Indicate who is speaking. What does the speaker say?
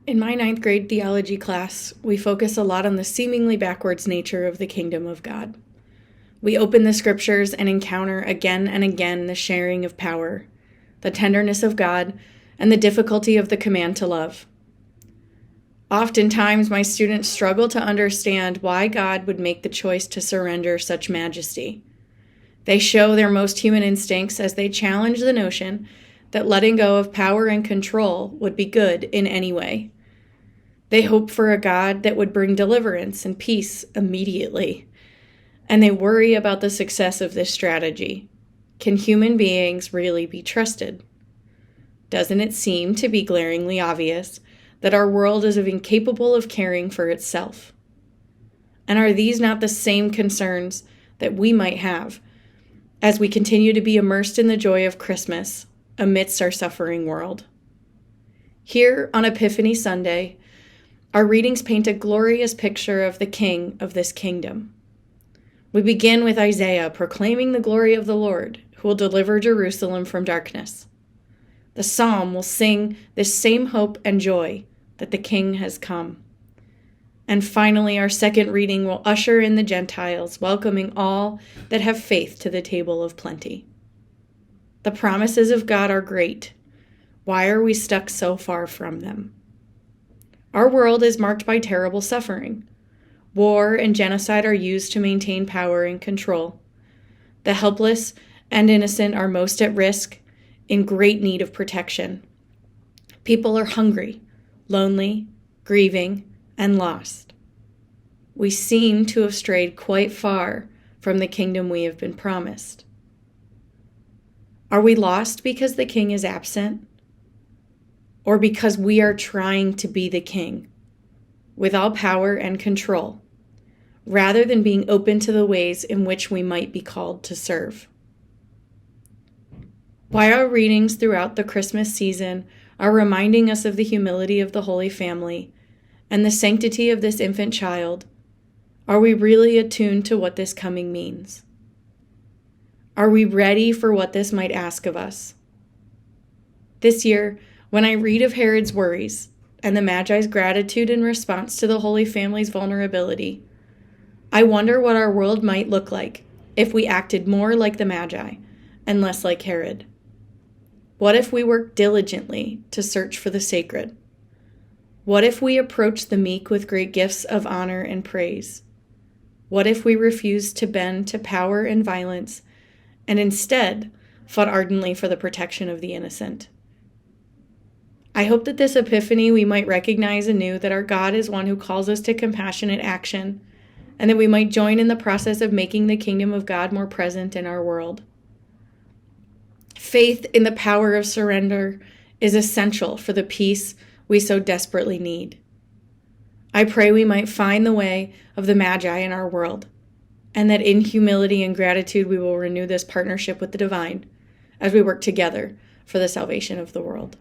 Speaker 1: In my ninth grade theology class, we focus a lot on the seemingly backwards nature of the kingdom of God. We open the scriptures and encounter again and again the sharing of power, the tenderness of God, and the difficulty of the command to love. Oftentimes, my students struggle to understand why God would make the choice to surrender such majesty. They show their most human instincts as they challenge the notion that letting go of power and control would be good in any way. They hope for a God that would bring deliverance and peace immediately. And they worry about the success of this strategy. Can human beings really be trusted? Doesn't it seem to be glaringly obvious that our world is incapable of caring for itself? And are these not the same concerns that we might have as we continue to be immersed in the joy of Christmas amidst our suffering world? Here on Epiphany Sunday, our readings paint a glorious picture of the King of this kingdom. We begin with Isaiah proclaiming the glory of the Lord, who will deliver Jerusalem from darkness. The psalm will sing this same hope and joy that the King has come. And finally, our second reading will usher in the Gentiles, welcoming all that have faith to the table of plenty. The promises of God are great. Why are we stuck so far from them? Our world is marked by terrible suffering. War and genocide are used to maintain power and control. The helpless and innocent are most at risk, in great need of protection. People are hungry, lonely, grieving, and lost. We seem to have strayed quite far from the kingdom we have been promised. Are we lost because the King is absent? Or because we are trying to be the King, with all power and control, rather than being open to the ways in which we might be called to serve? Why our readings throughout the Christmas season are reminding us of the humility of the Holy Family and the sanctity of this infant child, are we really attuned to what this coming means? Are we ready for what this might ask of us? This year, when I read of Herod's worries and the Magi's gratitude in response to the Holy Family's vulnerability, I wonder what our world might look like if we acted more like the Magi and less like Herod. What if we worked diligently to search for the sacred? What if we approached the meek with great gifts of honor and praise? What if we refused to bend to power and violence and instead fought ardently for the protection of the innocent? I hope that this Epiphany we might recognize anew that our God is one who calls us to compassionate action, and that we might join in the process of making the kingdom of God more present in our world. Faith in the power of surrender is essential for the peace we so desperately need. I pray we might find the way of the Magi in our world, and that in humility and gratitude we will renew this partnership with the divine as we work together for the salvation of the world.